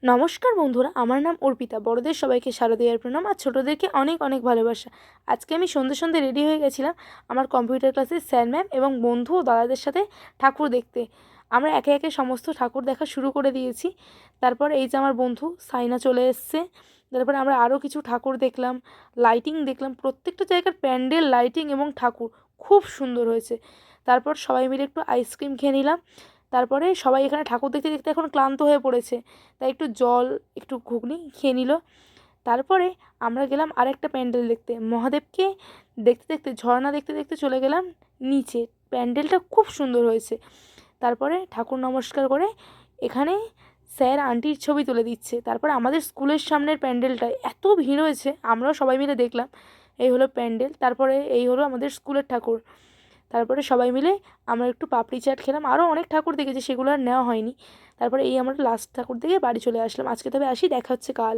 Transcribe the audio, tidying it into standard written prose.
নমস্কার বন্ধুরা, আমার নাম অর্পিতা। বড়দের সবাইকে শারদীয়ার প্রণাম আর ছোটোদেরকে অনেক অনেক ভালোবাসা। আজকে আমি সন্ধ্যে সন্ধ্যে রেডি হয়ে গেছিলাম আমার কম্পিউটার ক্লাসের স্যার ম্যাম এবং বন্ধু ও দাদাদের সাথে ঠাকুর দেখতে। আমরা একে একে সমস্ত ঠাকুর দেখা শুরু করে দিয়েছি। তারপর এই যে আমার বন্ধু সাইনা চলে এসছে। তারপরে আমরা আরও কিছু ঠাকুর দেখলাম, লাইটিং দেখলাম। প্রত্যেকটা জায়গার প্যান্ডেল, লাইটিং এবং ঠাকুর খুব সুন্দর হয়েছে। তারপর সবাই মিলে একটু আইসক্রিম খেয়ে নিলাম। তারপরে সবাই এখানে ঠাকুর দেখতে দেখতে এখন ক্লান্ত হয়ে পড়েছে, তাই একটু জল, একটু ঘুগনি খেয়ে নিল। তারপরে আমরা গেলাম আরেকটা প্যান্ডেল দেখতে, মহাদেবকে দেখতে দেখতে, ঝর্ণা দেখতে দেখতে চলে গেলাম নিচে। প্যান্ডেলটা খুব সুন্দর হয়েছে। তারপরে ঠাকুর নমস্কার করে এখানে স্যার আন্টির ছবি তুলে দিচ্ছে। তারপরে আমাদের স্কুলের সামনের প্যান্ডেলটায় এত ভিড় হয়েছে, আমরাও সবাই মিলে দেখলাম। এই হলো প্যান্ডেল, তারপরে এই হলো আমাদের স্কুলের ঠাকুর। তারপরে সবাই মিলে আমরা একটু পাপড়ি চাট খেলাম। আরও অনেক ঠাকুর দেখেছি, সেগুলো আর নেওয়া হয়নি। তারপরে এই আমরা লাস্ট ঠাকুর দেখে বাড়ি চলে আসলাম। আজকে তবে আসি, দেখা হচ্ছে কাল।